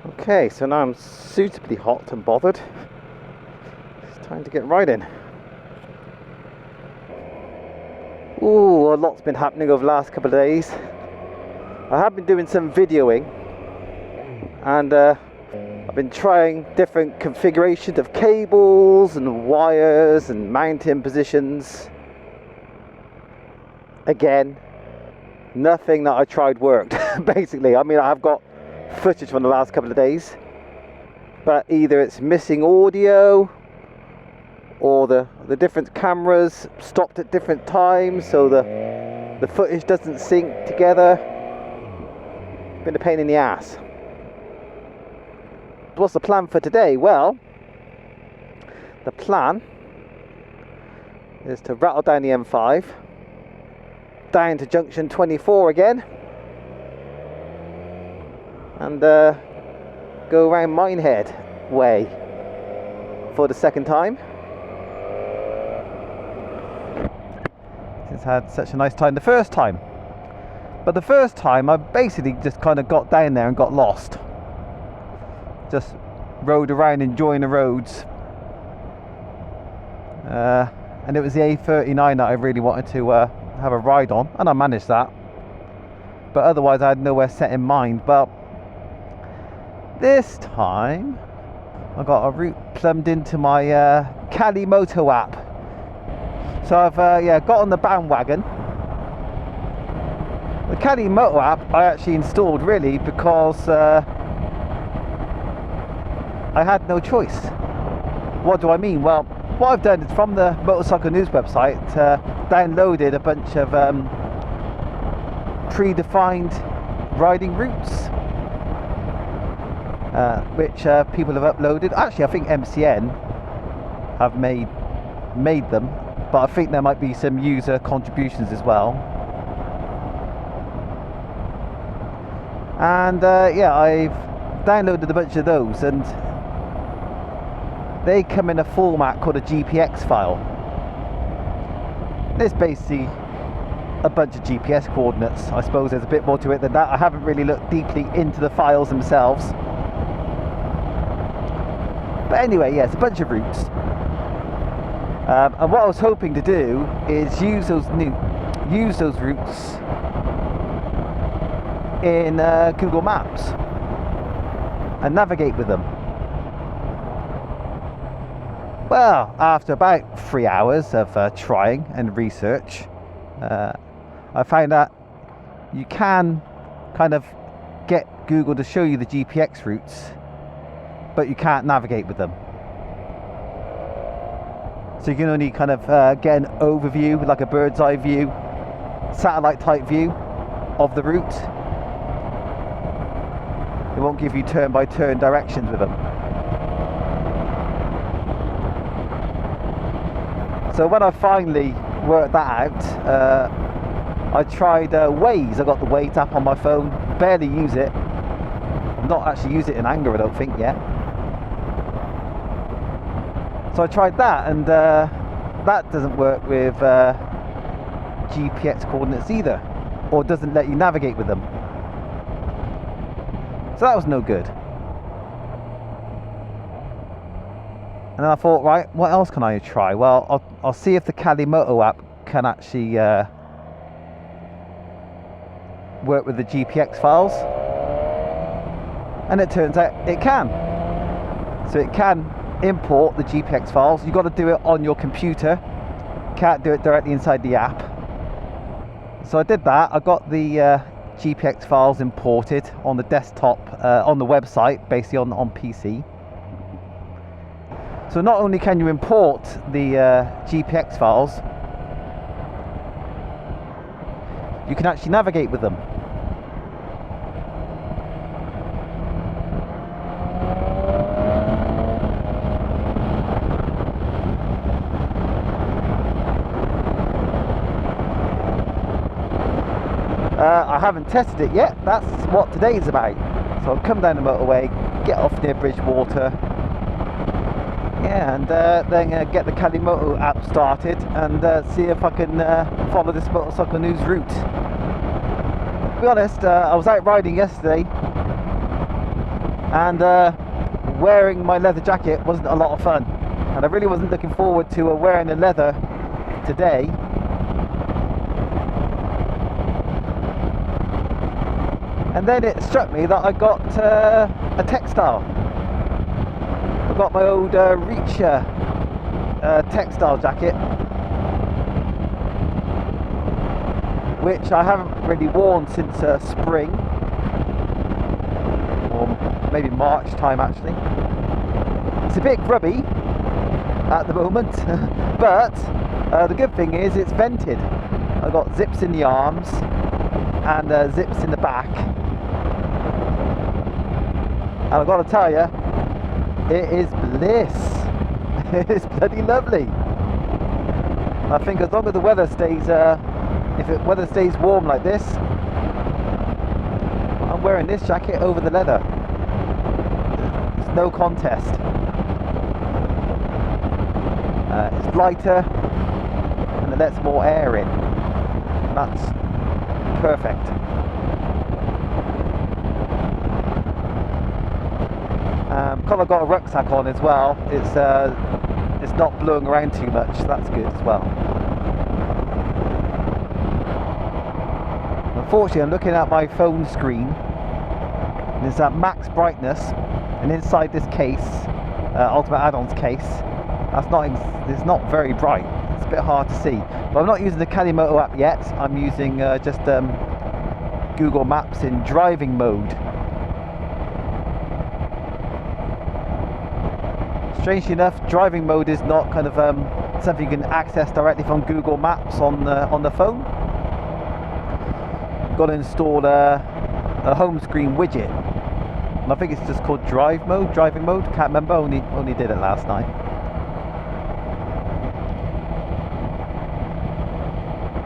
Okay, so now I'm suitably hot and bothered. It's time to get riding. Ooh, a lot's been happening over the last couple of days. I have been doing some videoing, and I've been trying different configurations of cables and wires and mounting positions. Again, nothing that I tried worked, basically. I mean, I have got footage from the last couple of days, but either it's missing audio or the different cameras stopped at different times, so the footage doesn't sync together. Been a pain in the ass. What's the plan for today? Well, the plan is to rattle down the M5 down to junction 24 again and go around Minehead way for the second time. Since I had such a nice time the first time. But the first time I basically just kind of got down there and got lost. Just rode around enjoying the roads. And it was the A39 that I really wanted to have a ride on, and I managed that. But otherwise I had nowhere set in mind. But this time I got a route plumbed into my Calimoto app. So I've got on the bandwagon. The Calimoto app I actually installed really because I had no choice. What do I mean? Well, what I've done is from the Motorcycle News website downloaded a bunch of predefined riding routes which people have uploaded. Actually, I think MCN have made them, but I think there might be some user contributions as well. And I've downloaded a bunch of those, and they come in a format called a GPX file. There's basically a bunch of GPS coordinates. I suppose there's a bit more to it than that. I haven't really looked deeply into the files themselves. But anyway, yeah, it's a bunch of routes. And what I was hoping to do is use those routes in Google Maps and navigate with them. Well, after about 3 hours of trying and research, I found that you can kind of get Google to show you the GPX routes, but you can't navigate with them. So you can only kind of get an overview, like a bird's eye view, satellite type view of the route. It won't give you turn by turn directions with them. So when I finally worked that out, I tried Waze. I got the Waze app on my phone, barely use it. I've not actually used it in anger, I don't think, yet. So I tried that, and that doesn't work with GPX coordinates either, or doesn't let you navigate with them. So that was no good. And then I thought, right, what else can I try? Well, I'll see if the Calimoto app can actually work with the GPX files. And it turns out it can. So it can import the GPX files. You've got to do it on your computer. Can't do it directly inside the app. So I did that. I got the GPX files imported on the desktop, on the website, basically on PC. So not only can you import the GPX files, you can actually navigate with them. I haven't tested it yet. That's what today's about. So I'll come down the motorway, get off near Bridgewater, and then get the Calimoto app started and see if I can follow this Motorcycle News route. To be honest, I was out riding yesterday and wearing my leather jacket wasn't a lot of fun, and I really wasn't looking forward to wearing the leather today. And then it struck me that I got a textile. I got my old Richy textile jacket, which I haven't really worn since spring, or maybe March time actually. It's a bit grubby at the moment, but the good thing is it's vented. I've got zips in the arms and zips in the back, and I've got to tell you, it is bliss. It is bloody lovely. I think as long as the weather stays, weather stays warm like this, I'm wearing this jacket over the leather. It's no contest. It's lighter and it lets more air in. That's perfect. Because I've got a rucksack on as well, it's not blowing around too much, so that's good as well. Unfortunately, I'm looking at my phone screen, and it's at max brightness, and inside this case, Ultimate Add-ons case, it's not very bright. It's a bit hard to see. But I'm not using the Calimoto app yet. I'm using just Google Maps in driving mode. Strangely enough, driving mode is not kind of something you can access directly from Google Maps on the phone. You've got to install a home screen widget, and I think it's just called driving mode. Can't remember. Only did it last night.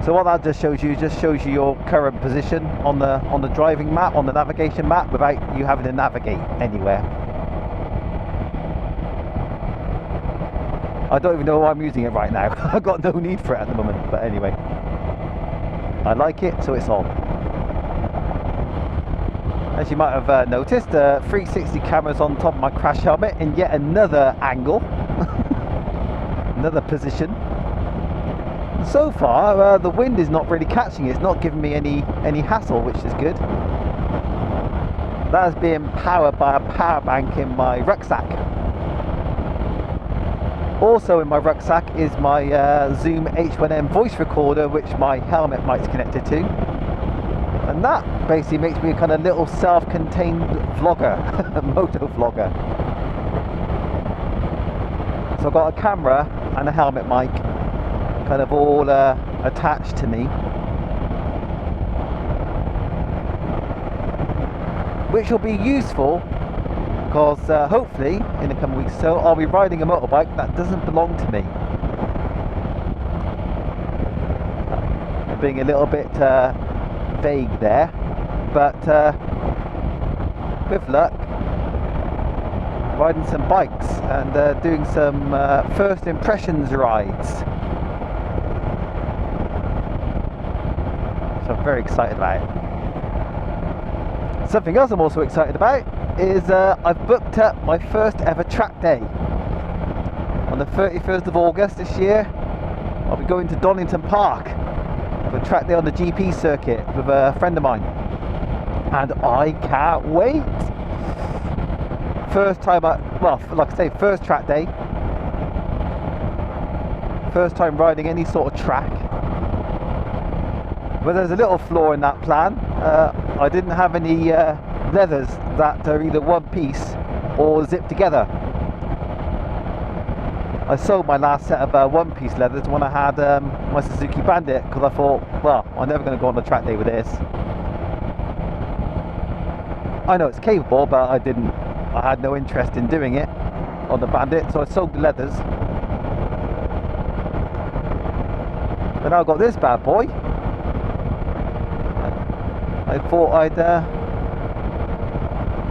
So what that just shows you your current position on the driving map, on the navigation map, without you having to navigate anywhere. I don't even know why I'm using it right now. I've got no need for it at the moment, but anyway, I like it, so it's on. As you might have noticed, 360 cameras on top of my crash helmet in yet another angle, another position. So far, the wind is not really catching it. It's not giving me any hassle, which is good. That is being powered by a power bank in my rucksack. Also in my rucksack is my Zoom H1N voice recorder, which my helmet mic's connected to, and that basically makes me a kind of little self-contained vlogger, moto vlogger. So I've got a camera and a helmet mic kind of all attached to me, which will be useful because hopefully in the coming weeks or so I'll be riding a motorbike that doesn't belong to me. Being a little bit vague there, but with luck, riding some bikes and doing some first impressions rides. So I'm very excited about it. Something else I'm also excited about is I've booked up my first ever track day. On the 31st of August this year, I'll be going to Donington Park for a track day on the GP circuit with a friend of mine, and I can't wait. First time, like I say, first track day, first time riding any sort of track. But there's a little flaw in that plan. I didn't have any leathers that are either one piece or zipped together. I sold my last set of one piece leathers when I had my Suzuki Bandit, because I thought, well, I'm never going to go on a track day with this. I know it's capable, but I had no interest in doing it on the Bandit, so I sold the leathers. But now I've got this bad boy. I thought I'd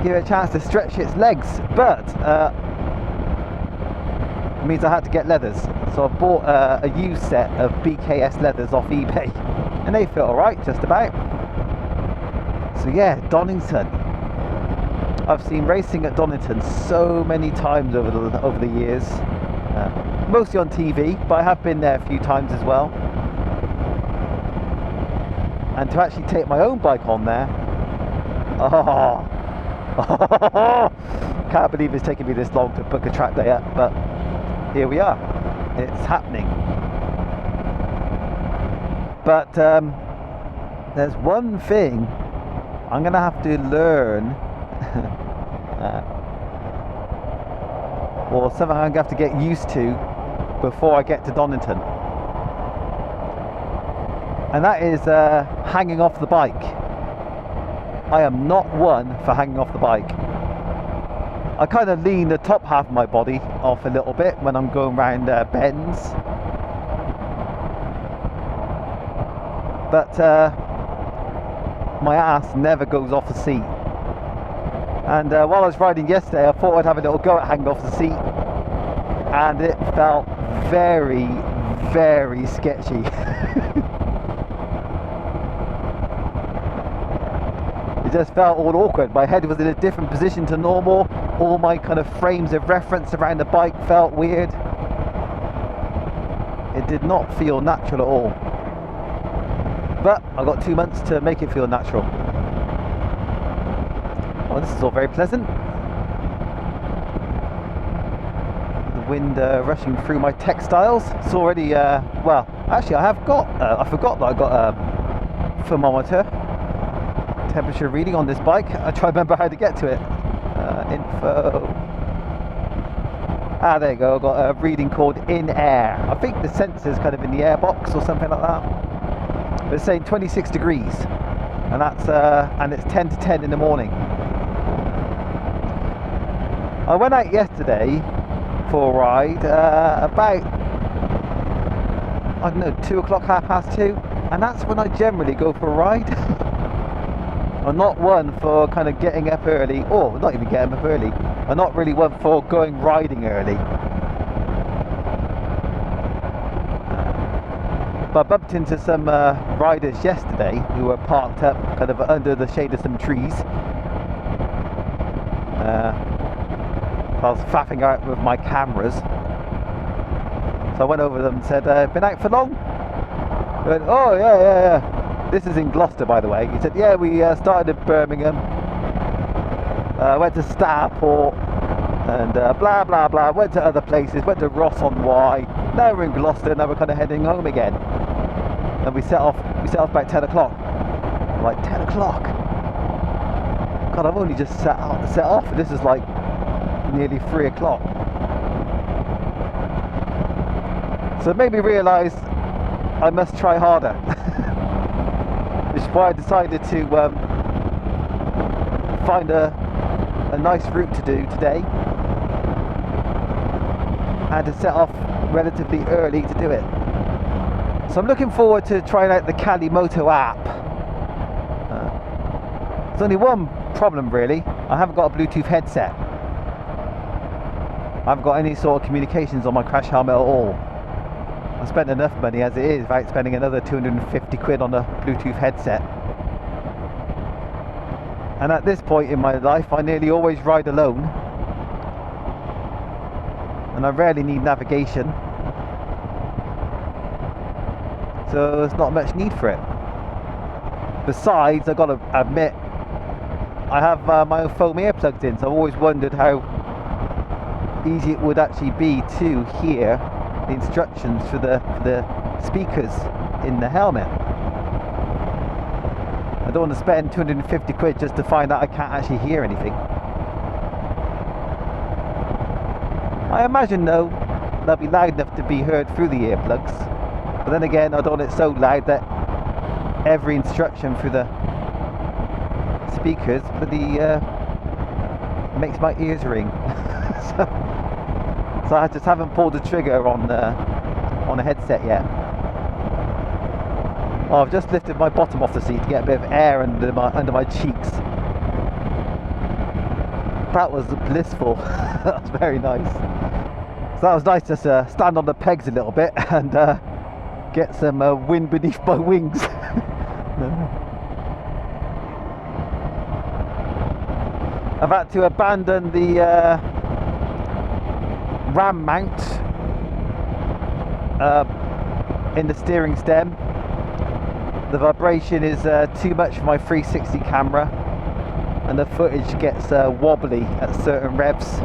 give it a chance to stretch its legs, but it means I had to get leathers. So I bought a used set of BKS leathers off eBay, and they fit alright, just about. So yeah, Donington. I've seen racing at Donington so many times over the years, mostly on TV, but I have been there a few times as well. And to actually take my own bike on there, oh, can't believe it's taken me this long to book a track day up, but here we are, it's happening. But there's one thing I'm gonna have to learn, or something I'm gonna have to get used to before I get to Donington, and that is hanging off the bike. I am not one for hanging off the bike. I kind of lean the top half of my body off a little bit when I'm going around bends, but my ass never goes off the seat. And while I was riding yesterday, I thought I'd have a little go at hanging off the seat, and it felt very, very sketchy. It just felt all awkward. My head was in a different position to normal. All my kind of frames of reference around the bike felt weird. It did not feel natural at all. But I've got 2 months to make it feel natural. Oh, this is all very pleasant. The wind rushing through my textiles. It's already, well, actually I forgot that I got a thermometer temperature reading on this bike. I try to remember how to get to it. Info. Ah, there you go. I've got a reading called in air. I think the sensor's kind of in the air box or something like that. But it's saying 26 degrees, and that's and it's 10 to 10 in the morning. I went out yesterday for a ride about, I don't know, 2 o'clock, 2:30, and that's when I generally go for a ride. I'm not one for kind of getting up early, or not even getting up early. I'm not really one for going riding early. But I bumped into some riders yesterday who were parked up kind of under the shade of some trees. I was faffing out with my cameras. So I went over to them and said, been out for long? They went, oh yeah. This is in Gloucester, by the way. He said, yeah, we started in Birmingham, went to Starport, and blah blah blah, went to other places, went to Ross-on-Wye, now we're in Gloucester, now we're kind of heading home again. And we set off about 10 o'clock. Like, 10 o'clock? God, I've only just set off, and this is like nearly 3 o'clock. So it made me realise I must try harder. Which is why I decided to find a nice route to do today, and to set off relatively early to do it. So I'm looking forward to trying out the Calimoto app. There's only one problem really. I haven't got a Bluetooth headset. I haven't got any sort of communications on my crash helmet at all. I spent enough money as it is without spending another 250 quid on a Bluetooth headset. And at this point in my life, I nearly always ride alone, and I rarely need navigation, so there's not much need for it. Besides, I've got to admit, I have my own foam earplugs in, so I've always wondered how easy it would actually be to hear the instructions for the speakers in the helmet. I don't want to spend 250 quid just to find out I can't actually hear anything. I imagine though they'll be loud enough to be heard through the earplugs, but then again I don't want it so loud that every instruction through the speakers bloody makes my ears ring. So I just haven't pulled the trigger on a headset yet. Oh, I've just lifted my bottom off the seat to get a bit of air under my cheeks. That was blissful. That was very nice. So that was nice, just stand on the pegs a little bit and get some wind beneath my wings. I've had to abandon the ram mount in the steering stem. The vibration is too much for my 360 camera, and the footage gets wobbly at certain revs.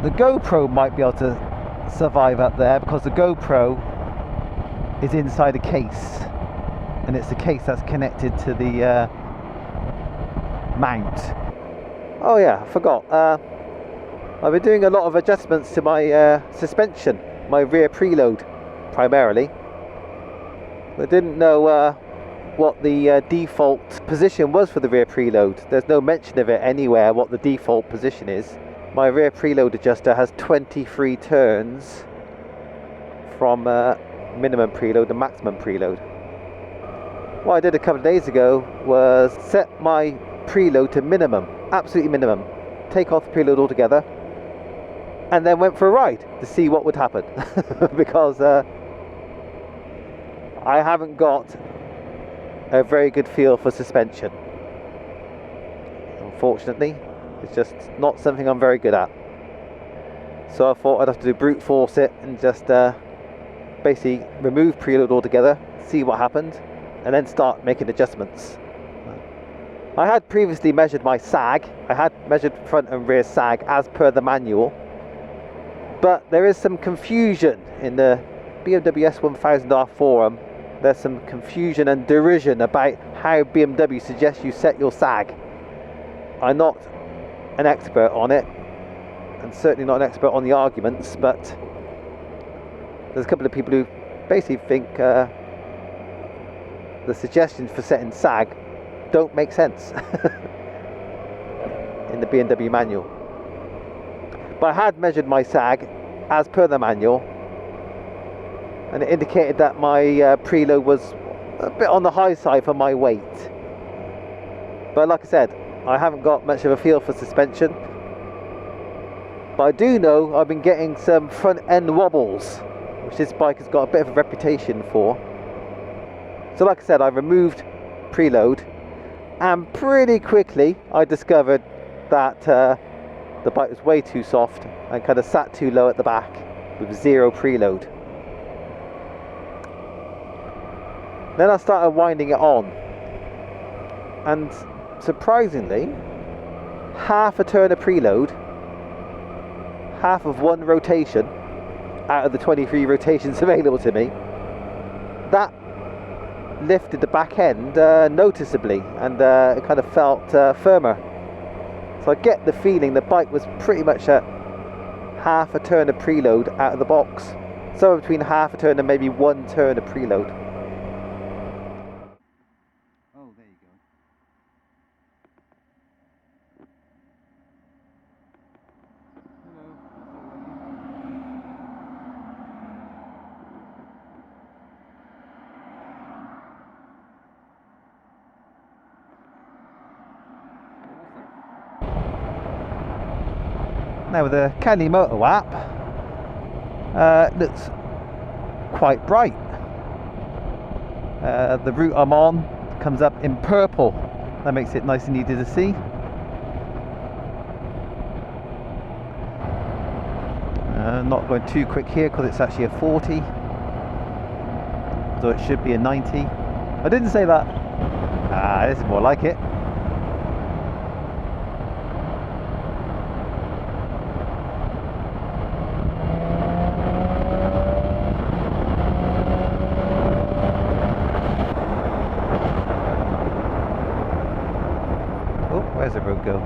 The GoPro might be able to survive up there because the GoPro is inside a case, and it's the case that's connected to the mount. Oh yeah, I forgot. I've been doing a lot of adjustments to my suspension, my rear preload primarily. I didn't know what the default position was for the rear preload. There's no mention of it anywhere what the default position is. My rear preload adjuster has 23 turns from minimum preload to maximum preload. What I did a couple of days ago was set my preload to minimum, absolutely minimum, take off the preload altogether, and then went for a ride to see what would happen. Because I haven't got a very good feel for suspension, unfortunately. It's just not something I'm very good at. So I thought I'd have to brute force it and just basically remove preload altogether, see what happened, and then start making adjustments. I had previously measured my sag. I had measured front and rear sag as per the manual, but there is some confusion in the BMW S1000R forum. There's some confusion and derision about how BMW suggests you set your sag. I'm not an expert on it, and certainly not an expert on the arguments, but there's a couple of people who basically think the suggestions for setting sag don't make sense in the BMW manual. But I had measured my sag as per the manual, and it indicated that my preload was a bit on the high side for my weight. But like I said, I haven't got much of a feel for suspension, but I do know I've been getting some front end wobbles, which this bike has got a bit of a reputation for. So like I said, I removed preload, and pretty quickly I discovered that the bike was way too soft and kind of sat too low at the back with zero preload. Then I started winding it on, and surprisingly, half a turn of preload, half of one rotation out of the 23 rotations available to me, that lifted the back end noticeably, and it kind of felt firmer. So I get the feeling the bike was pretty much at half a turn of preload out of the box, somewhere between half a turn and maybe one turn of preload. Oh, there you go. Now with the Calimoto app, it looks quite bright. The route I'm on comes up in purple. That makes it nice and easy to see. Not going too quick here because it's actually a 40, so it should be a 90. I didn't say that. This is more like it. Where's the road go?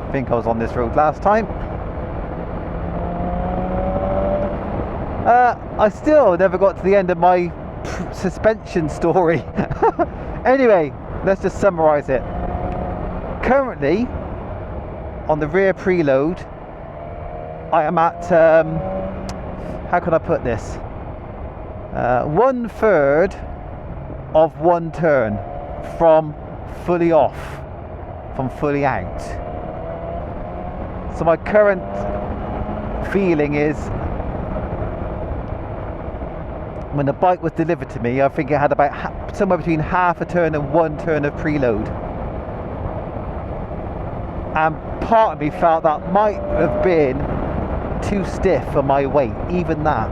I think I was on this road last time. I still never got to the end of my suspension story. Anyway, let's just summarize it. Currently, on the rear preload, I am at how can I put this? 1/3 of one turn from fully off, from fully out. So my current feeling is when the bike was delivered to me, I think it had about somewhere between half a turn and 1 turn of preload. And part of me felt that might have been too stiff for my weight, even that.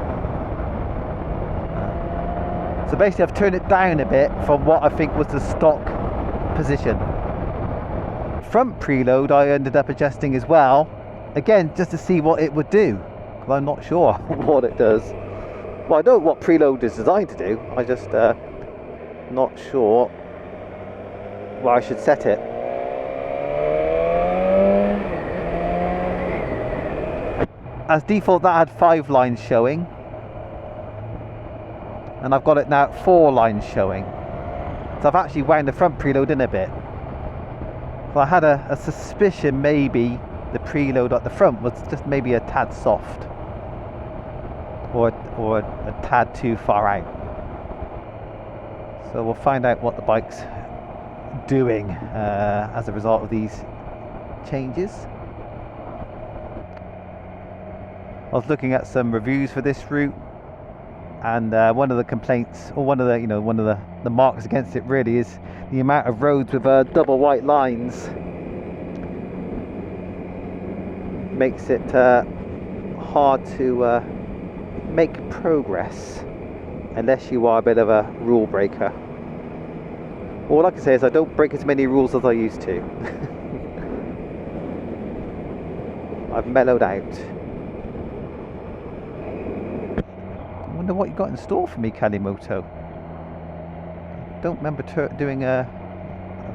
So basically I've turned it down a bit from what I think was the stock position. Front preload I ended up adjusting as well, again just to see what it would do, because I'm not sure what it does. Well, I know what preload is designed to do, I just not sure where I should set it. As default that had 5 lines showing, and I've got it now at 4 lines showing. So I've actually wound the front preload in a bit. So I had a suspicion maybe the preload at the front was just maybe a tad soft, or a tad too far out. So we'll find out what the bike's doing as a result of these changes. I was looking at some reviews for this route, and one of the complaints, or one of the marks against it really, is the amount of roads with double white lines. Makes it hard to make progress unless you are a bit of a rule breaker. All I can say is I don't break as many rules as I used to. I've mellowed out. I wonder what you got in store for me, Calimoto. Don't remember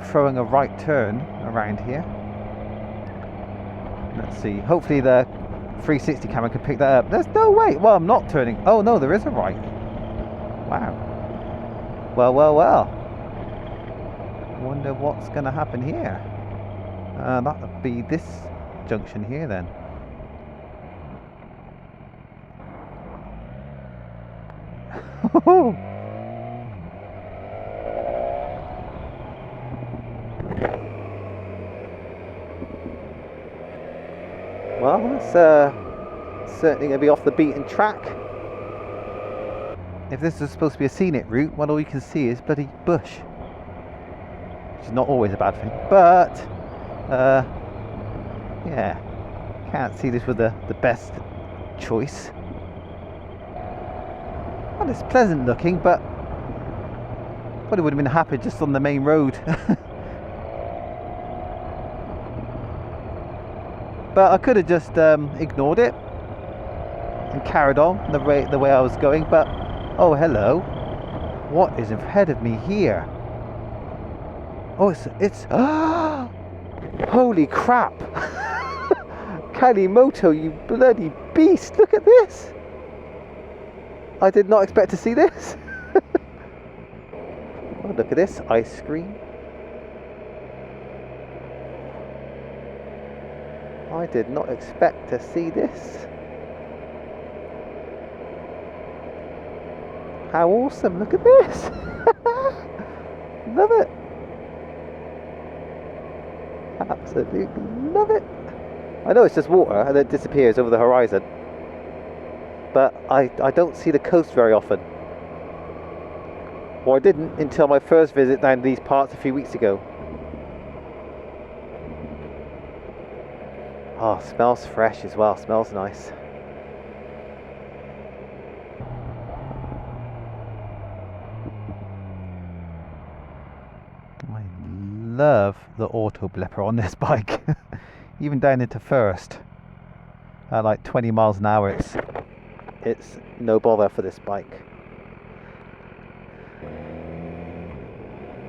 throwing a right turn around here. Let's see. Hopefully the 360 camera can pick that up. There's no way. Well, I'm not turning. Oh no, there is a right. Wow. Well, well, well. Wonder what's going to happen here. That would be this junction here then. Well, that's certainly going to be off the beaten track. If this is supposed to be a scenic route, well, all you can see is bloody bush, which is not always a bad thing. But yeah, can't see this with the best choice. Well, it's pleasant looking, but probably would have been happy just on the main road. But I could have just ignored it and carried on the way I was going. But oh, hello, what is ahead of me here? Oh, it's holy crap. Calimoto, you bloody beast, look at this. I did not expect to see this. Oh, look at this ice cream. I did not expect to see this. How awesome, look at this. Love it. Absolutely love it. I know it's just water and it disappears over the horizon, but I don't see the coast very often. Or I didn't until my first visit down these parts a few weeks ago. Oh, smells fresh as well, smells nice. I love the auto blipper on this bike. Even down into first at like 20 miles an hour, it's no bother for this bike.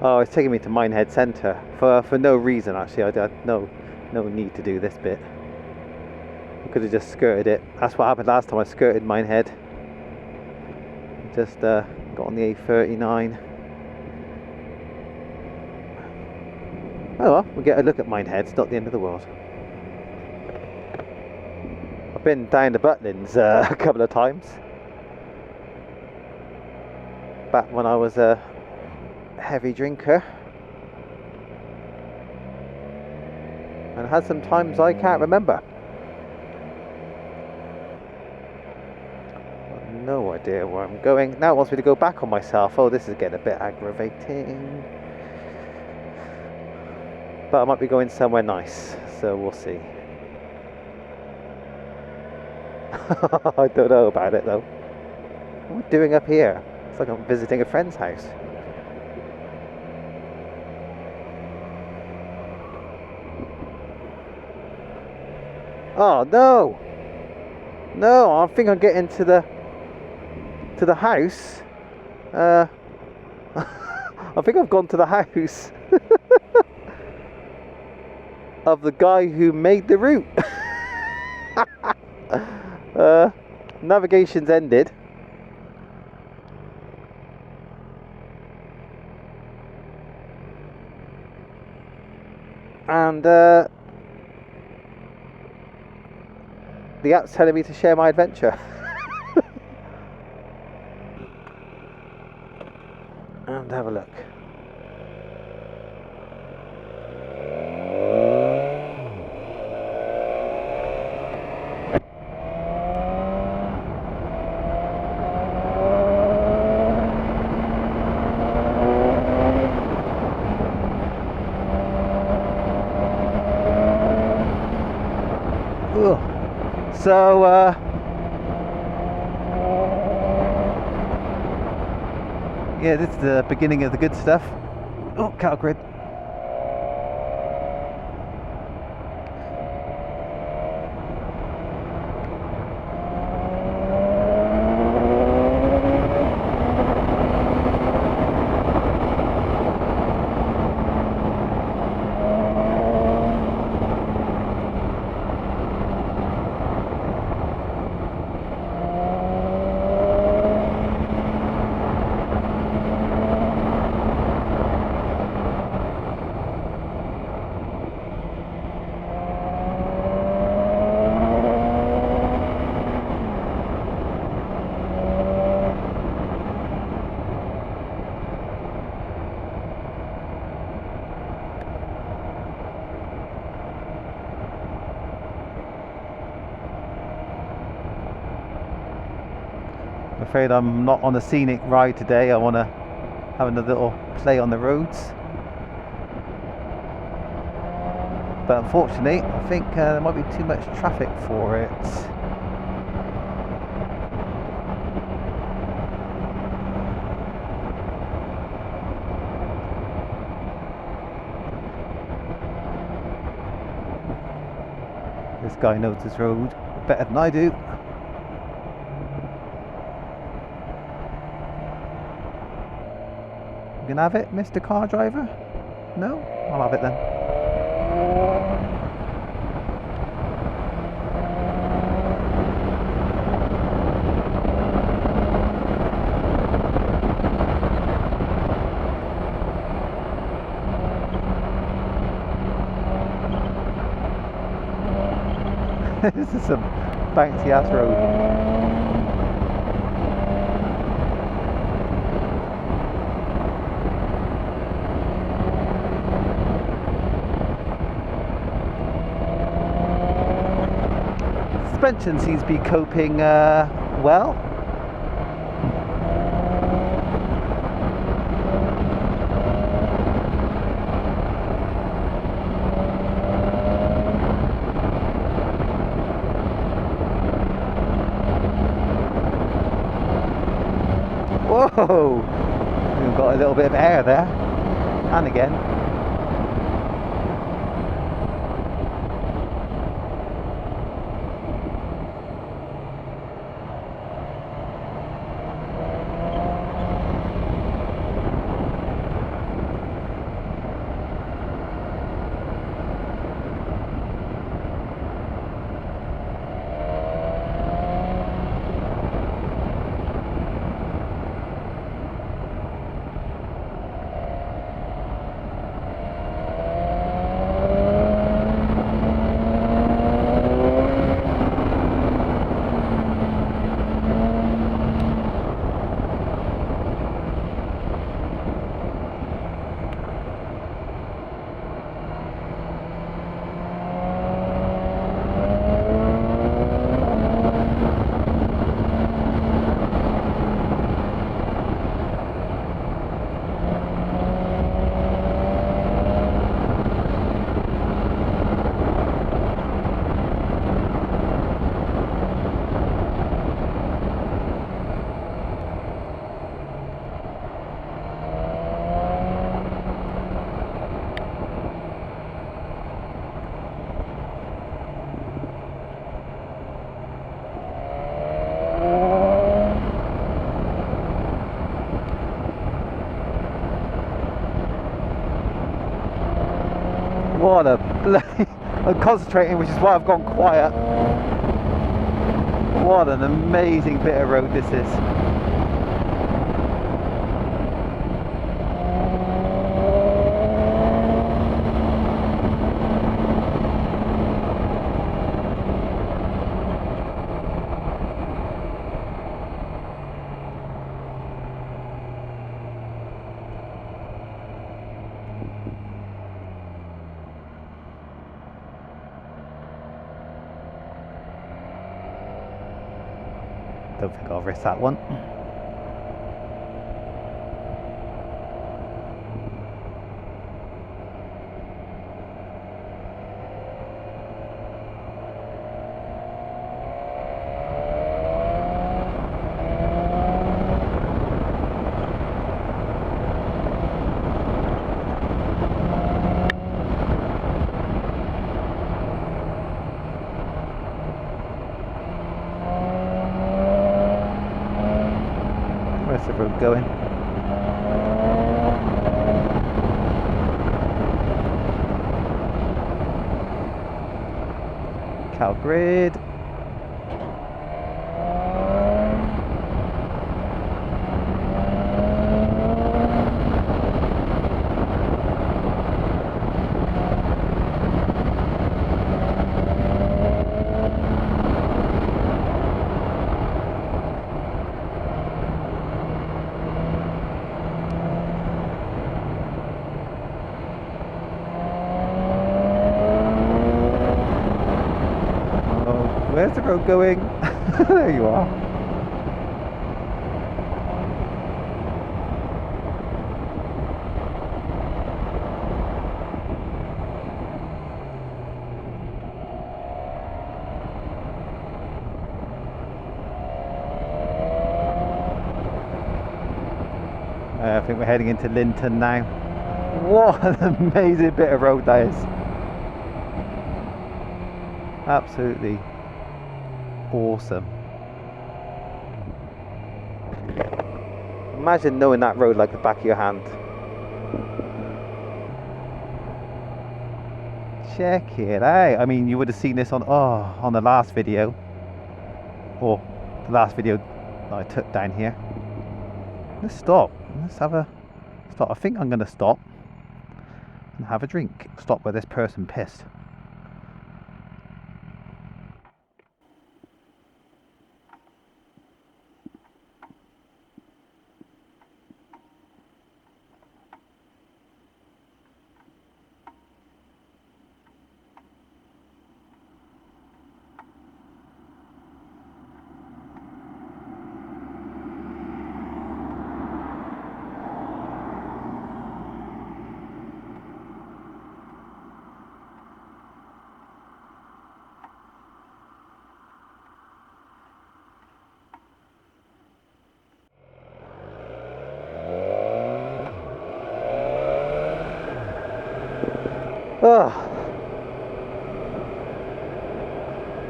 Oh, it's taking me to Minehead Centre for no reason actually. I had no need to do this bit. I could have just skirted it. That's what happened last time I skirted Minehead. Just got on the A39. Oh well, we'll get a look at Minehead. It's not the end of the world. I've been down to Butlins a couple of times. Back when I was a heavy drinker. And had some times I can't remember. No idea where I'm going. Now it wants me to go back on myself. Oh, this is getting a bit aggravating. But I might be going somewhere nice, so we'll see. I don't know about it though. What am I doing up here? It's like I'm visiting a friend's house. Oh no! No, I think I'm getting to the house. I think I've gone to the house of the guy who made the route. Navigation's ended. And the app's telling me to share my adventure. And have a look. So yeah, this is the beginning of the good stuff. Oh, cattle grid. I'm afraid I'm not on a scenic ride today. I want to have another little play on the roads. But unfortunately, I think there might be too much traffic for it. This guy knows this road better than I do. You can have it, Mr. Car Driver? No? I'll have it then. This is some bouncy ass road. Suspension seems to be coping well. Whoa! We've got a little bit of air there, and again. What a bloody... I'm concentrating, which is why I've gone quiet. What an amazing bit of road this is. Don't think I'll risk that one. Where's the road going? Cal grid. Where's the road going? There you are. I think we're heading into Linton now. What an amazing bit of road that is. Absolutely awesome. Imagine knowing that road like the back of your hand. Check it out. I mean, you would have seen this on the last video, or the last video that I took down here. Let's stop. Let's have a stop. I think I'm going to stop and have a drink. Stop where this person pissed.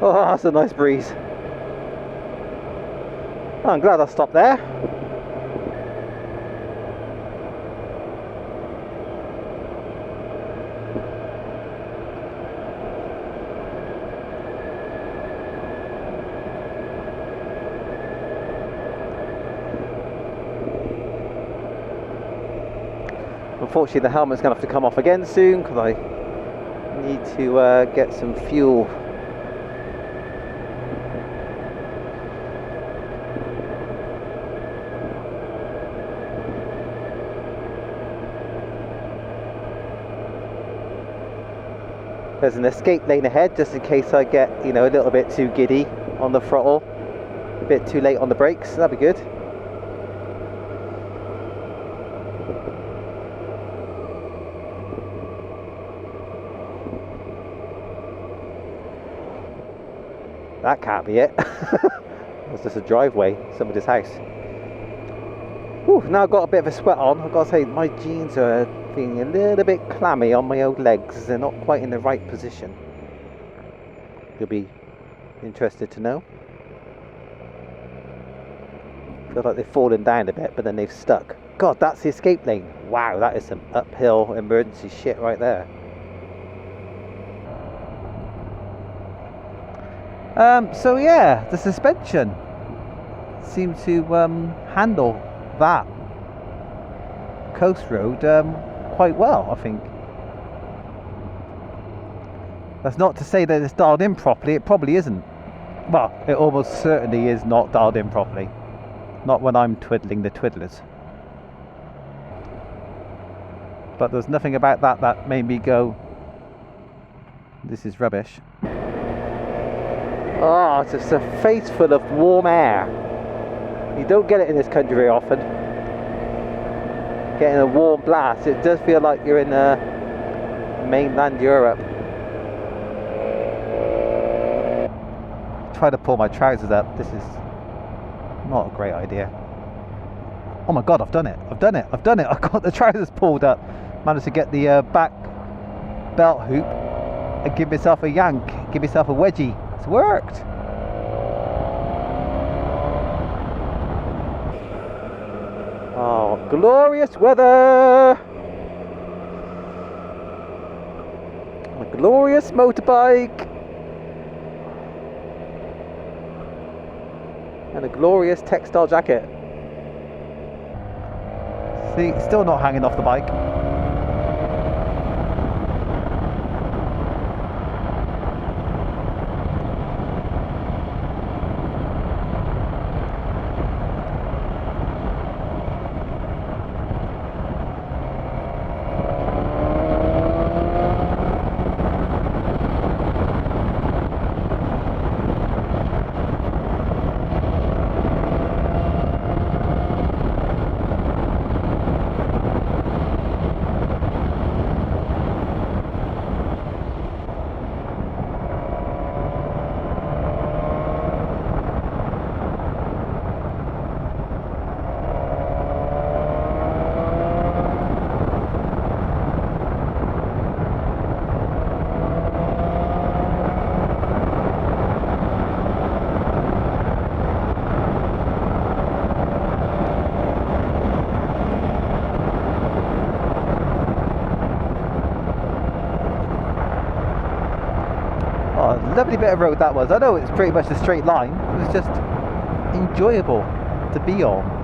Oh, that's a nice breeze. Oh, I'm glad I stopped there. Unfortunately, the helmet's going to have to come off again soon because I need to get some fuel. There's an escape lane ahead just in case I get, you know, a little bit too giddy on the throttle, a bit too late on the brakes. That'd be good. That can't be it. It's just a driveway, somebody's house. Whew, now I've got a bit of a sweat on. I've got to say, my jeans are feeling a little bit clammy on my old legs. They're not quite in the right position. You'll be interested to know. Feel like they've fallen down a bit, but then they've stuck. God, that's the escape lane. Wow, that is some uphill emergency shit right there. So yeah, the suspension seemed to handle that coast road quite well, I think. That's not to say that it's dialed in properly, it probably isn't. Well, it almost certainly is not dialed in properly. Not when I'm twiddling the twiddlers. But there's nothing about that that made me go, this is rubbish. Oh, it's just a face full of warm air. You don't get it in this country very often. Getting a warm blast, it does feel like you're in mainland Europe. Try to pull my trousers up. This is not a great idea. Oh my god, I've done it. I've done it. I've done it. I've got the trousers pulled up. Managed to get the back belt hoop and give myself a yank. Give myself a wedgie. It's worked. Oh, glorious weather. A glorious motorbike. And a glorious textile jacket. See, still not hanging off the bike. Lovely bit of road that was. I know it's pretty much a straight line. It was just enjoyable to be on.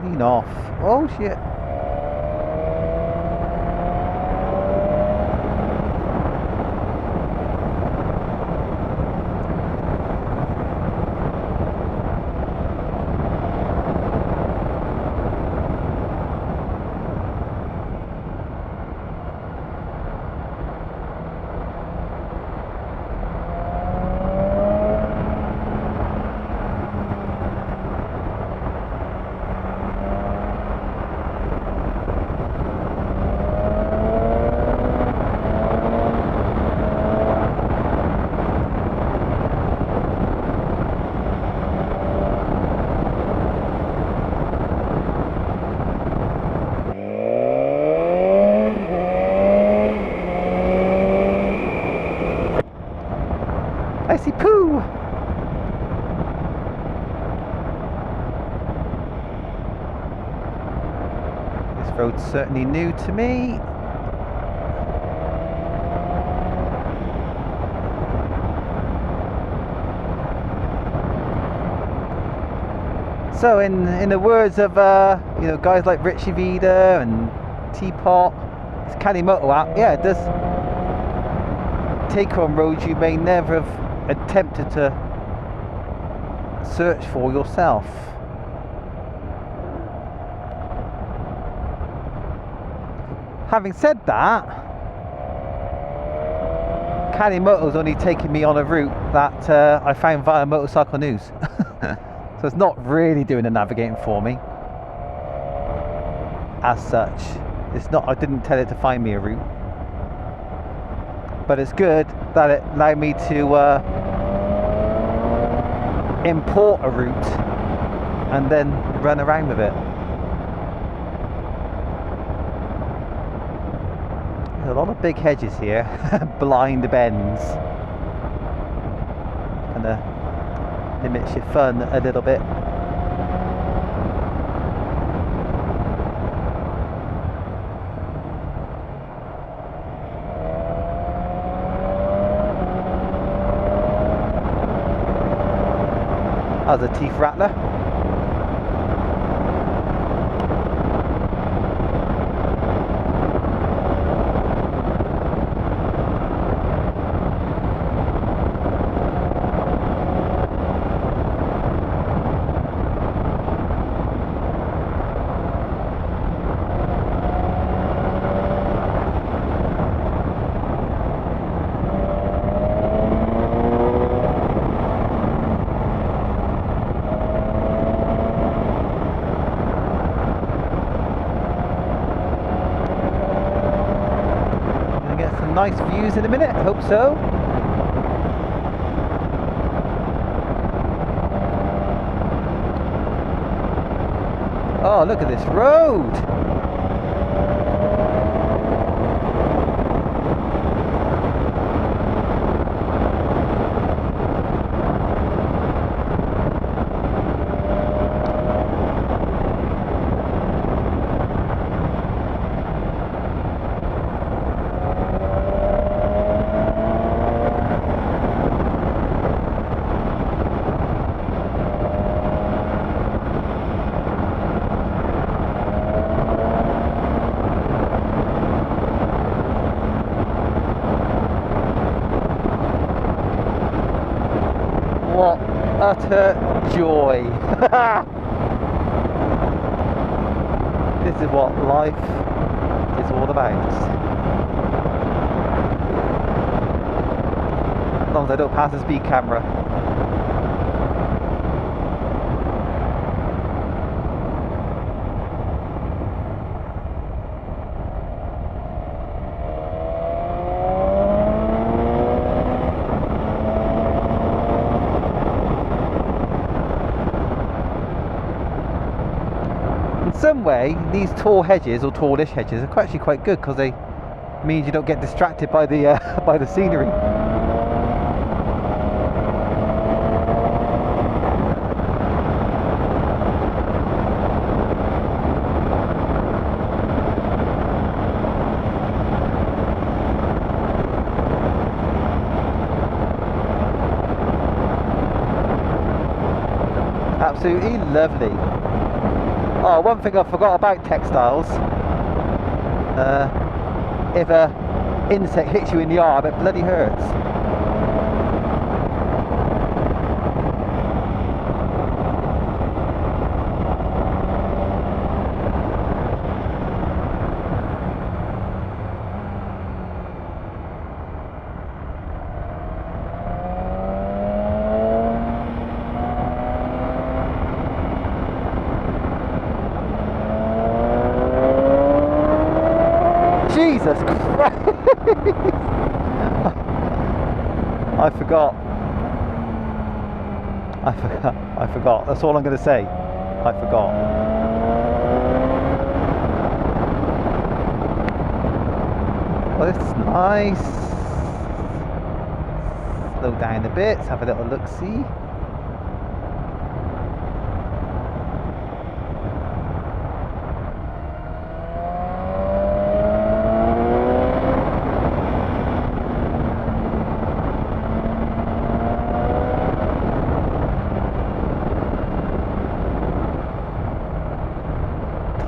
Lean off. Oh shit. I see poo! This road's certainly new to me. So in the words of you know, guys like Richy Vida and Teapot, it's Calimoto app, yeah, it does take on roads you may never have attempted to search for yourself. Having said that, Calimoto's only taken me on a route that I found via Motorcycle News. So it's not really doing the navigating for me as such. It's not, I didn't tell it to find me a route. But it's good that it allowed me to import a route and then run around with it. There's a lot of big hedges here, blind bends. Kinda limits your fun a little bit. As a teeth rattler. Nice views in a minute, I hope so. Oh, look at this road. What utter joy. This is what life is all about. As long as I don't pass the speed camera. Some way, these tall hedges or tallish hedges are actually quite good because they means you don't get distracted by the by the scenery. Absolutely lovely. Oh, one thing I forgot about textiles. If a insect hits you in the arm, it bloody hurts. Jesus Christ! I forgot. That's all I'm going to say. I forgot. Well, this is nice. Slow down a bit. Let's have a little look-see.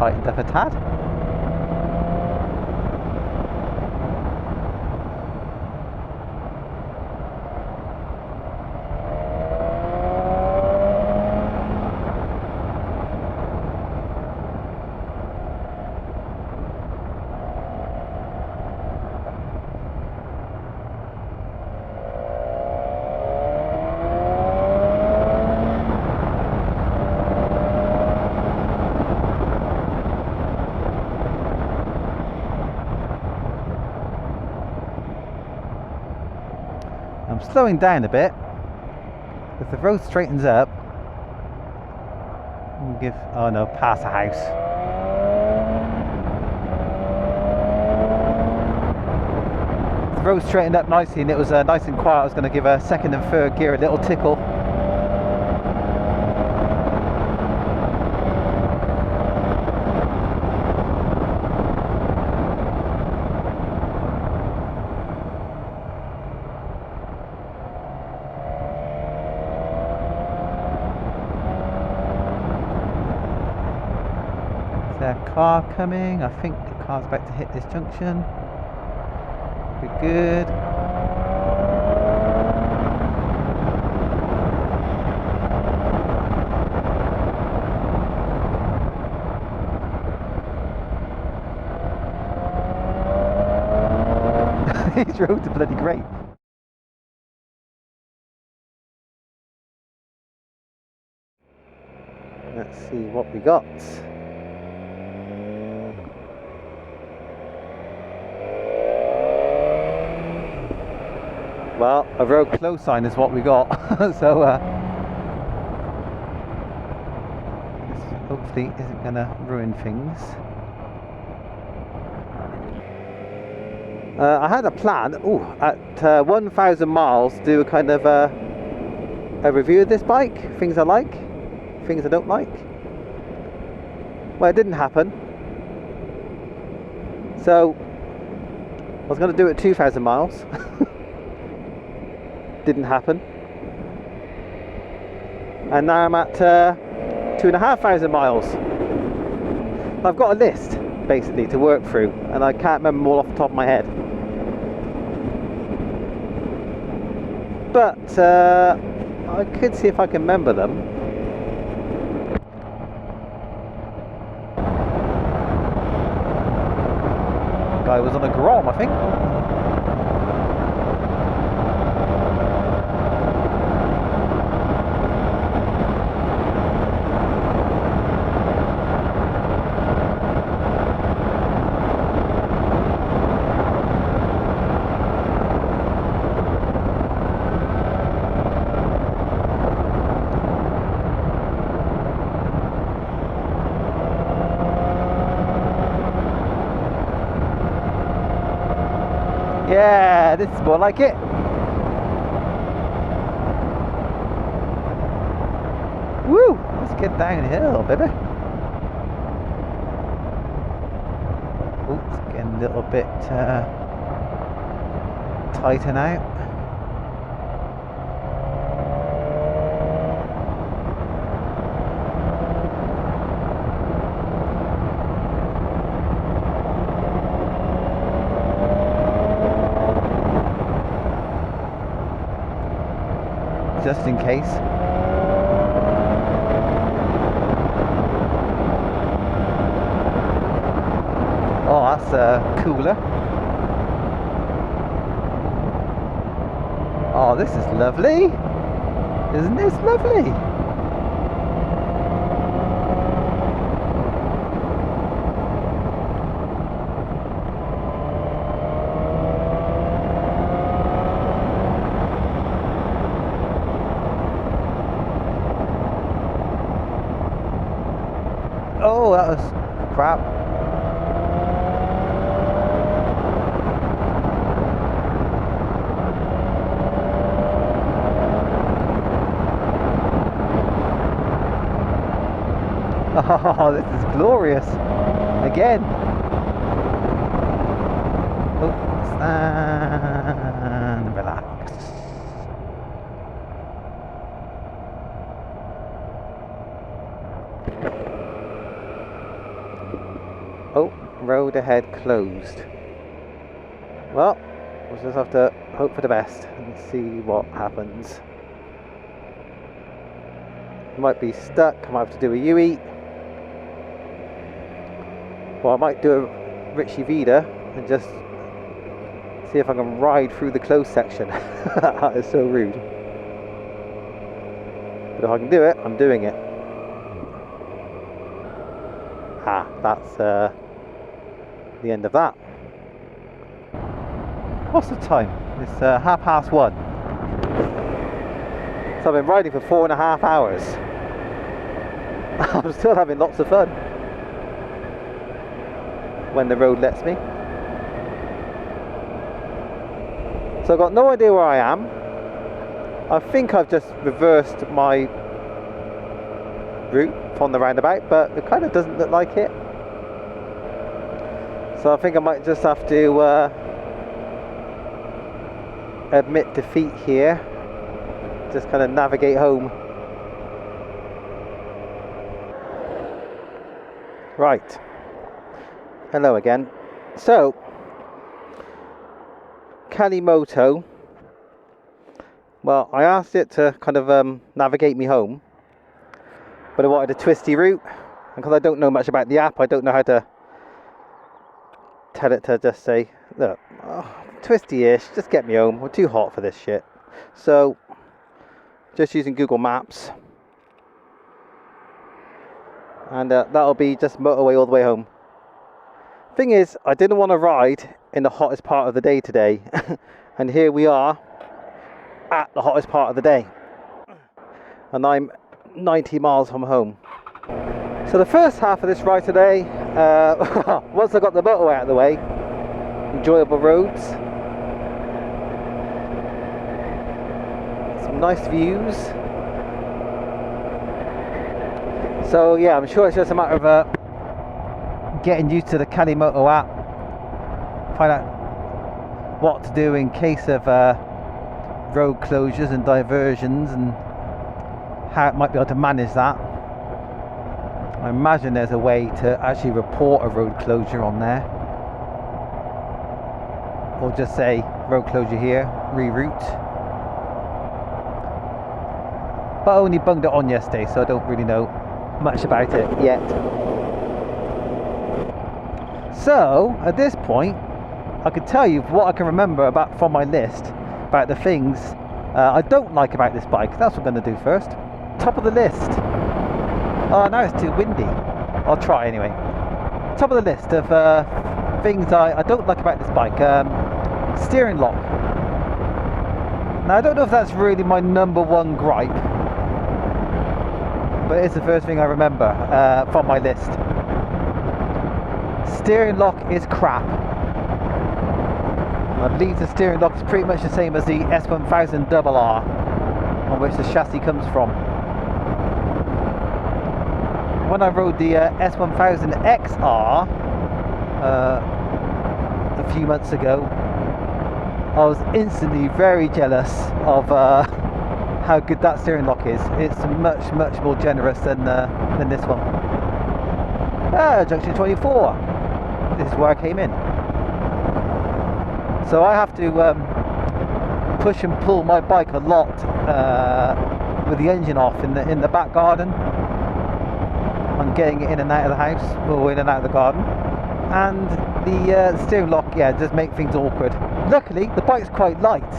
Tightened up a tad. I'm slowing down a bit. If the road straightens up, we'll give, oh no, past the house. If the road straightened up nicely and it was nice and quiet, I was going to give a second and third gear a little tickle. There's a car coming. I think the car's about to hit this junction. We're good. These roads are bloody great. Let's see what we got. Well, a road close sign is what we got. So this hopefully isn't going to ruin things. I had a plan, at 1,000 miles, do a kind of a review of this bike. Things I like, things I don't like. Well, it didn't happen. So I was going to do it at 2,000 miles. Didn't happen. And now I'm at 2,500 miles. I've got a list basically to work through, and I can't remember them all off the top of my head. But I could see if I can remember them. Guy was on a Grom, I think. Yeah, this is more like it. Woo! Let's get downhill, baby. Oops, getting a little bit tighten out. Just in case. Oh, that's cooler. Oh, this is lovely. Isn't this lovely? Oh, that was crap. Oh, this is glorious. Again. Oh, stand, relax. Oh, road ahead closed. Well, we'll just have to hope for the best and see what happens. Might be stuck, I might have to do a U-E. Well, I might do a Richy Vida and just see if I can ride through the close section. That is so rude. But if I can do it, I'm doing it. Ah, that's the end of that. What's the time? It's 1:30. So I've been riding for 4.5 hours. I'm still having lots of fun when the road lets me. So I've got no idea where I am. I think I've just reversed my route from the roundabout, but it kind of doesn't look like it. So I think I might just have to admit defeat here. Just kind of navigate home. Right. Hello again. So, Calimoto. Well, I asked it to kind of navigate me home, but I wanted a twisty route, and because I don't know much about the app, I don't know how to tell it to just say, look, twisty-ish, just get me home. We're too hot for this shit. So, just using Google Maps, and that'll be just motorway all the way home. Thing is, I didn't want to ride in the hottest part of the day today, and here we are at the hottest part of the day, and I'm 90 miles from home. So the first half of this ride today, once I got the motorway out of the way, enjoyable roads, some nice views. So yeah, I'm sure it's just a matter of getting used to the Calimoto app, find out what to do in case of road closures and diversions, and how it might be able to manage that. I imagine there's a way to actually report a road closure on there, or just say road closure here, reroute. But I only bunged it on yesterday, so I don't really know much about it yet. So at this point, I could tell you what I can remember about from my list about the things I don't like about this bike. That's what I'm going to do first. Top of the list. Oh, now it's too windy. I'll try anyway. Top of the list of things I don't like about this bike. Steering lock. Now I don't know if that's really my number one gripe, but it's the first thing I remember from my list. Steering lock is crap. I believe the steering lock is pretty much the same as the S1000R, on which the chassis comes from. When I rode the S1000XR a few months ago, I was instantly very jealous of how good that steering lock is. It's much more generous than this one. Junction 24. This is where I came in. So I have to push and pull my bike a lot with the engine off in the back garden. I'm getting it in and out of the house, or in and out of the garden, and the steering lock, yeah, just make things awkward. Luckily, the bike's quite light,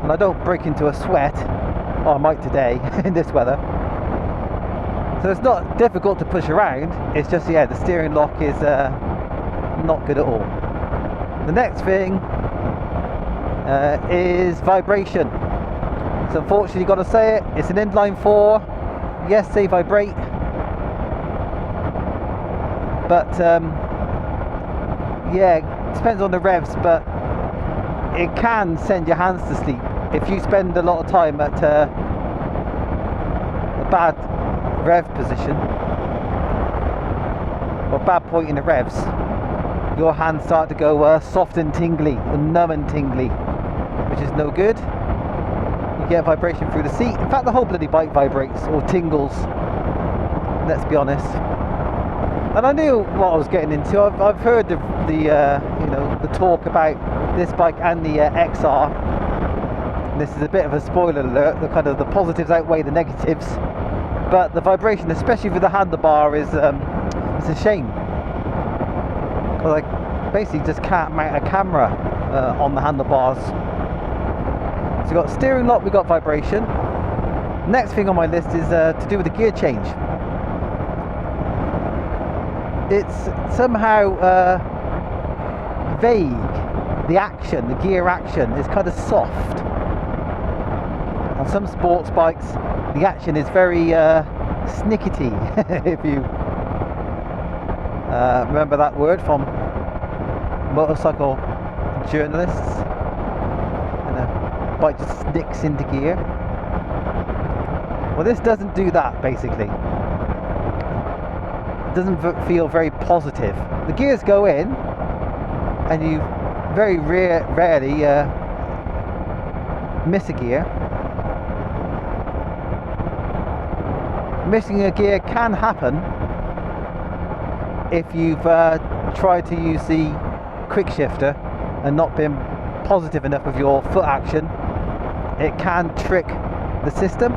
and I don't break into a sweat. Oh, I might today in this weather. So it's not difficult to push around. It's just, yeah, the steering lock is not good at all. The next thing is vibration. So unfortunately, got to say it, it's an inline 4. Yes, they vibrate, but yeah, it depends on the revs, but it can send your hands to sleep if you spend a lot of time at a bad rev position or bad point in the revs. Your hands start to go soft and tingly, or numb and tingly, which is no good. You get vibration through the seat. In fact, the whole bloody bike vibrates or tingles, let's be honest. And I knew what I was getting into. I've heard the you know, the talk about this bike and the XR. And this is a bit of a spoiler alert. The kind of the positives outweigh the negatives. But the vibration, especially with the handlebar, is it's a shame. Because I basically just can't mount a camera on the handlebars. So we've got steering lock, we've got vibration. Next thing on my list is to do with the gear change. It's somehow vague. The action, the gear action is kind of soft. on some sports bikes the action is very snickety. If you remember that word from motorcycle journalists, and a bike just snicks into gear. Well, this doesn't do that, basically. It doesn't feel very positive. The gears go in, and you very rarely miss a gear. Missing a gear can happen if you've tried to use the quick shifter and not been positive enough with your foot action. It can trick the system.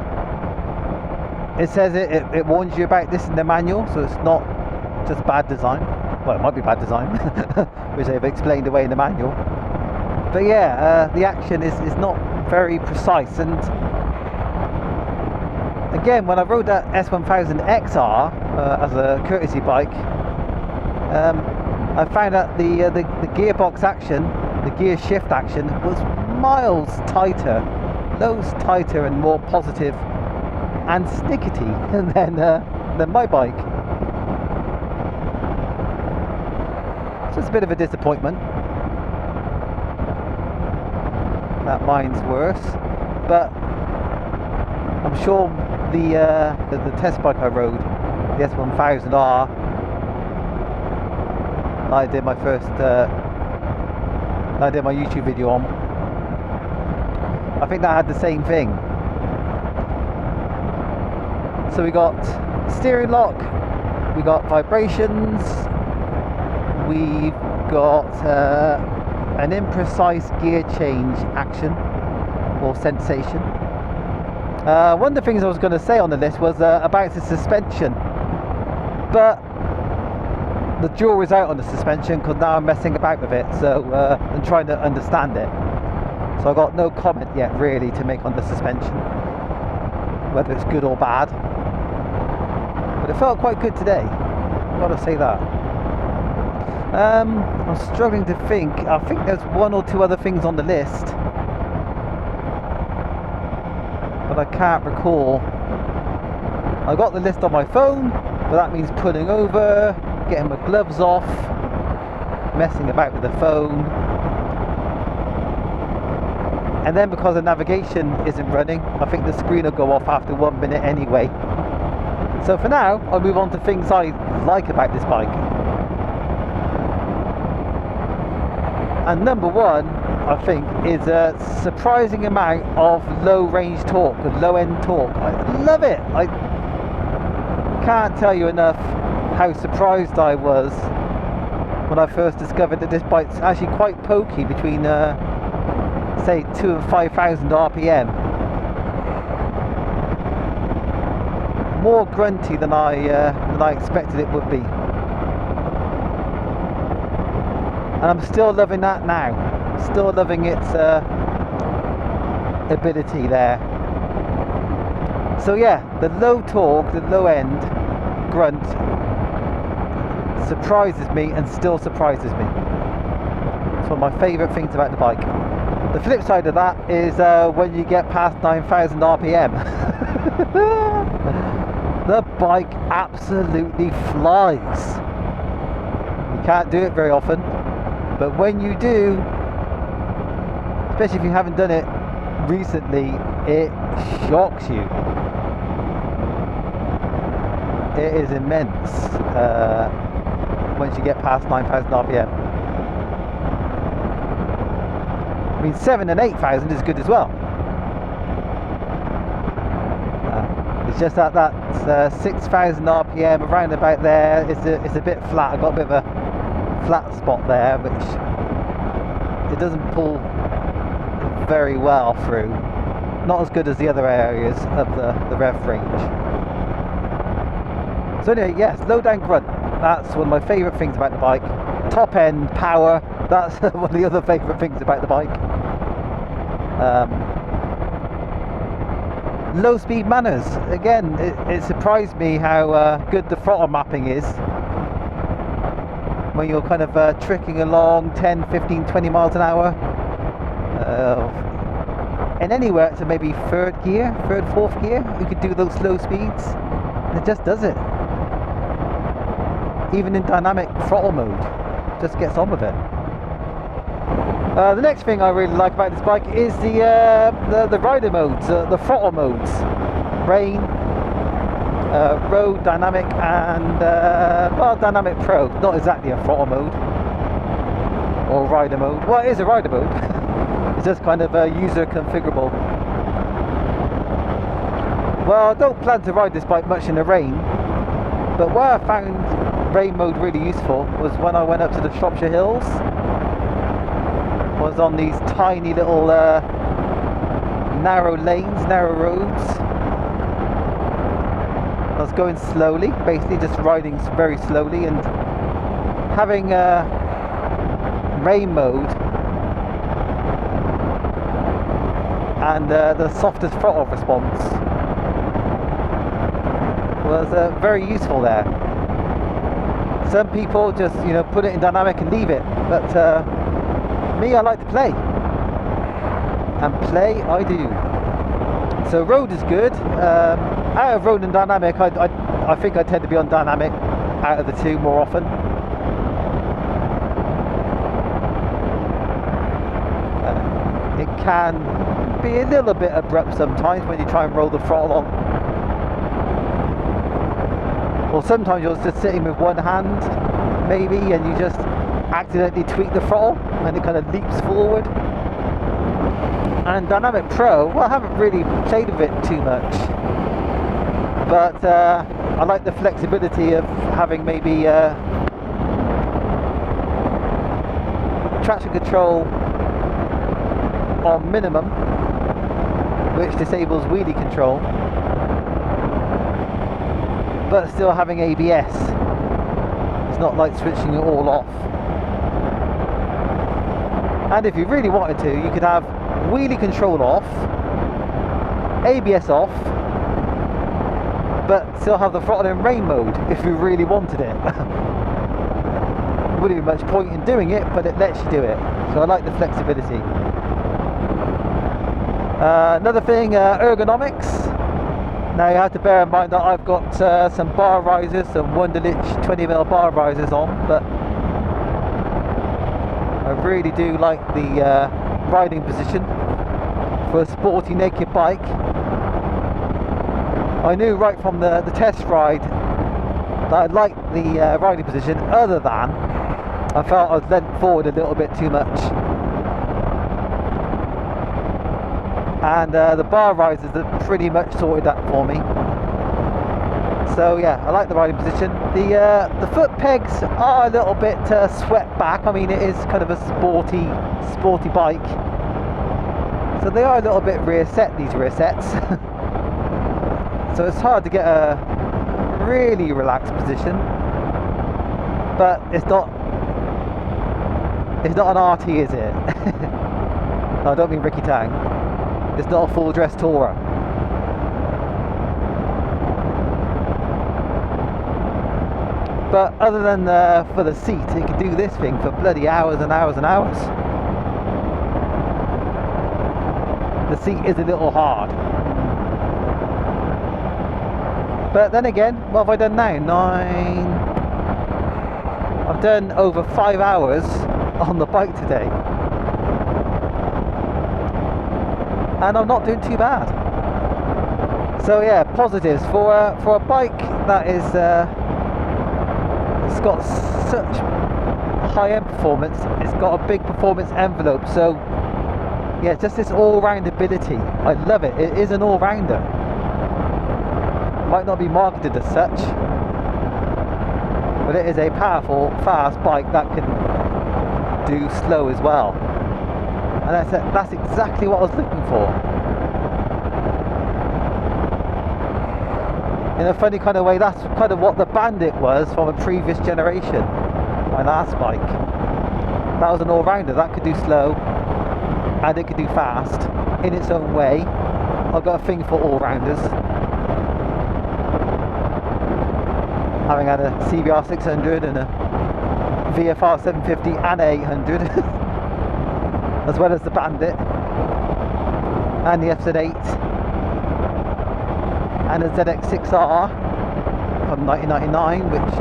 It says it warns you about this in the manual, so it's not just bad design. Well, it might be bad design, which they've explained away in the manual. But yeah, the action is not very precise. And again, when I rode that S1000XR as a courtesy bike, I found that the gearbox action, the gear shift action, was miles tighter, loads tighter and more positive and snickety than my bike. So it's a bit of a disappointment that mine's worse, but I'm sure the test bike I rode, the S1000R, I did my YouTube video on, I think that had the same thing. So we got steering lock, we got vibrations, we've got an imprecise gear change action or sensation. One of the things I was going to say on the list was about the suspension, but the jury's out on the suspension because now I'm messing about with it, so I'm trying to understand it. So I got no comment yet really to make on the suspension, whether it's good or bad. But it felt quite good today, I've got to say that. I'm struggling to think. I think there's one or two other things on the list, but I can't recall. I got the list on my phone, but that means pulling over, getting my gloves off, messing about with the phone, and then because the navigation isn't running, I think the screen will go off after 1 minute anyway. So for now, I'll move on to things I like about this bike. And number one, I think, is a surprising amount of low range torque, low end torque. I love it. I can't tell you enough how surprised I was when I first discovered that this bike's actually quite pokey between say 2,000 and 5,000 RPM. More grunty than I expected it would be. And I'm still loving that now. Still loving its ability there. So yeah, the low torque, the low end grunt surprises me and still surprises me. It's one of my favourite things about the bike. The flip side of that is when you get past 9,000 RPM. The bike absolutely flies. You can't do it very often, but when you do, especially if you haven't done it recently, it shocks you. It is immense once you get past 9,000 RPM. I mean, 7,000 and 8,000 is good as well. It's just that 6,000 RPM around about there, it's a bit flat. I've got a bit of a flat spot there, which it doesn't pull very well through. Not as good as the other areas of the rev range. So anyway, yes, low down grunt. That's one of my favourite things about the bike. Top end power, that's one of the other favourite things about the bike. Low speed manners. Again, it surprised me how good the throttle mapping is. When you're kind of tricking along 10, 15, 20 miles an hour. and anywhere to maybe third gear, fourth gear, you could do those slow speeds, and it just does it. Even in dynamic throttle mode, just gets on with it. The next thing I really like about this bike is the rider modes, the throttle modes, rain, road, dynamic, and well, dynamic pro, not exactly a throttle mode or rider mode. Well, it is a rider mode. It's just kind of user configurable. Well, I don't plan to ride this bike much in the rain, but where I found rain mode really useful was when I went up to the Shropshire Hills. Was on these tiny little narrow lanes, narrow roads. I was going slowly, basically just riding very slowly, and having rain mode and the softest throttle response was very useful there. Some people just, you know, put it in dynamic and leave it, but me, I like to play, and play I do. So road is good. Out of road and dynamic, I think I tend to be on dynamic out of the two more often. It can be a little bit abrupt sometimes when you try and roll the throttle on. Or sometimes you're just sitting with one hand, maybe, and you just accidentally tweak the throttle and it kind of leaps forward. And Dynamic Pro, well, I haven't really played with it too much, but I like the flexibility of having maybe traction control on minimum, which disables wheelie control, but still having ABS. It's not like switching it all off. And if you really wanted to, you could have wheelie control off, ABS off, but still have the throttle in rain mode if you really wanted it. Wouldn't be much point in doing it, but it lets you do it. So I like the flexibility. Another thing, ergonomics. Now you have to bear in mind that I've got some bar risers, some Wunderlich 20mm bar risers on, but I really do like the riding position for a sporty naked bike. I knew right from the test ride that I liked the riding position, other than I felt I was leant forward a little bit too much. And the bar risers have pretty much sorted that for me. So yeah, I like the riding position. The foot pegs are a little bit swept back. I mean, it is kind of a sporty bike, so they are a little bit rear set, these rear sets. So it's hard to get a really relaxed position, but it's not an RT, is it? No, I don't mean Ricky Tang. It's not a full dress tourer. But other than for the seat, it can do this thing for bloody hours and hours and hours. The seat is a little hard. But then again, what have I done now? 9... I've done over 5 hours on the bike today. And I'm not doing too bad. So yeah, positives for a bike that is it's got such high-end performance. It's got a big performance envelope. So yeah, just this all-round ability. I love it. It is an all-rounder. Might not be marketed as such, but it is a powerful, fast bike that can do slow as well. And that's exactly what I was looking for. In a funny kind of way, that's kind of what the Bandit was from a previous generation, my last bike. That was an all-rounder, that could do slow and it could do fast in its own way. I've got a thing for all-rounders. Having had a CBR 600 and a VFR 750 and a 800. As well as the Bandit. and the FZ8 and a ZX6R from 1999, which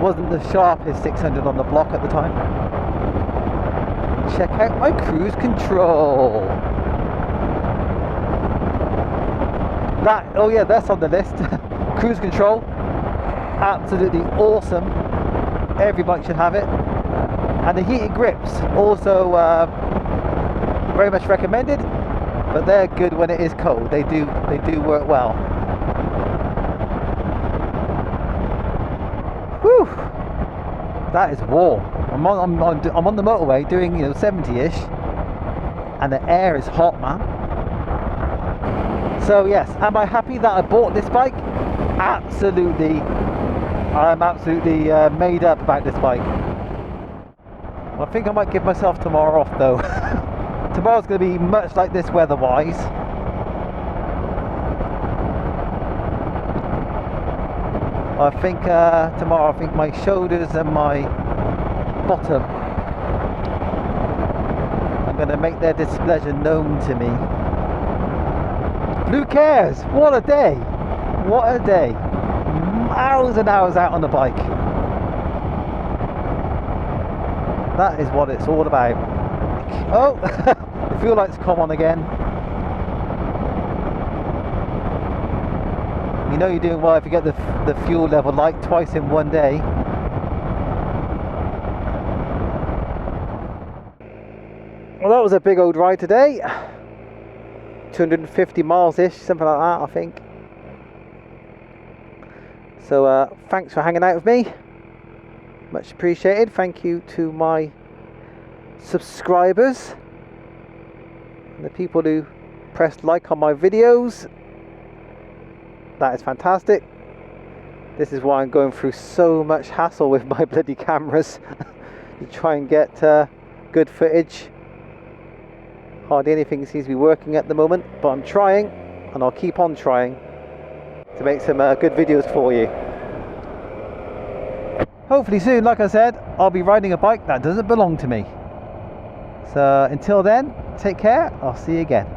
wasn't the sharpest 600 on the block at the time. Check out my cruise control. Oh yeah, that's on the list. Cruise control, absolutely awesome. Every bike should have it. And the heated grips, also very much recommended, but they're good when it is cold. They do work well. Whew, that is warm. I'm on the motorway doing 70-ish, and the air is hot, man. So yes, am I happy that I bought this bike? Absolutely. I'm absolutely made up about this bike. I think I might give myself tomorrow off though. Tomorrow's going to be much like this weather-wise. I think tomorrow, my shoulders and my bottom are going to make their displeasure known to me. Who cares? What a day! What a day! Hours and hours out on the bike. That is what it's all about. Oh, the fuel lights come on again. You know you're doing well if you get the fuel level light twice in one day. Well, that was a big old ride today. 250 miles-ish, something like that, I think. So thanks for hanging out with me. Much appreciated. Thank you to my subscribers and the people who pressed like on my videos. That is fantastic. This is why I'm going through so much hassle with my bloody cameras to try and get good footage. Hardly anything seems to be working at the moment, but I'm trying, and I'll keep on trying to make some good videos for you. Hopefully soon, like I said, I'll be riding a bike that doesn't belong to me. So until then, take care. I'll see you again.